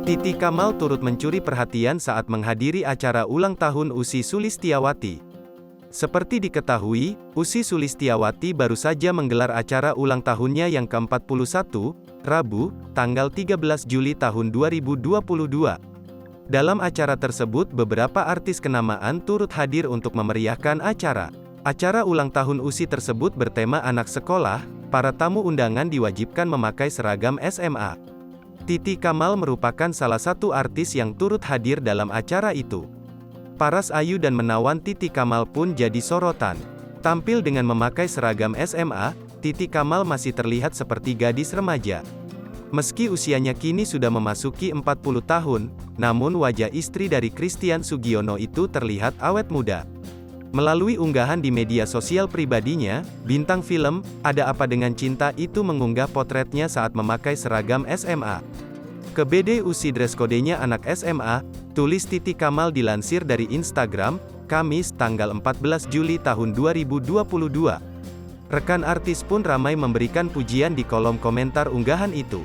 Titi Kamal turut mencuri perhatian saat menghadiri acara ulang tahun Ussy Sulistyawati. Seperti diketahui, Ussy Sulistyawati baru saja menggelar acara ulang tahunnya yang ke-41, Rabu, tanggal 13 Juli tahun 2022. Dalam acara tersebut beberapa artis kenamaan turut hadir untuk memeriahkan acara. Acara ulang tahun Ussy tersebut bertema anak sekolah, para tamu undangan diwajibkan memakai seragam SMA. Titi Kamal merupakan salah satu artis yang turut hadir dalam acara itu. Paras ayu dan menawan Titi Kamal pun jadi sorotan. Tampil dengan memakai seragam SMA, Titi Kamal masih terlihat seperti gadis remaja. Meski usianya kini sudah memasuki 40 tahun, namun wajah istri dari Christian Sugiono itu terlihat awet muda. Melalui unggahan di media sosial pribadinya, bintang film Ada Apa Dengan Cinta itu mengunggah potretnya saat memakai seragam SMA. Ke BD Ussy dress kodenya anak SMA, tulis Titi Kamal dilansir dari Instagram, Kamis tanggal 14 Juli tahun 2022. Rekan artis pun ramai memberikan pujian di kolom komentar unggahan itu.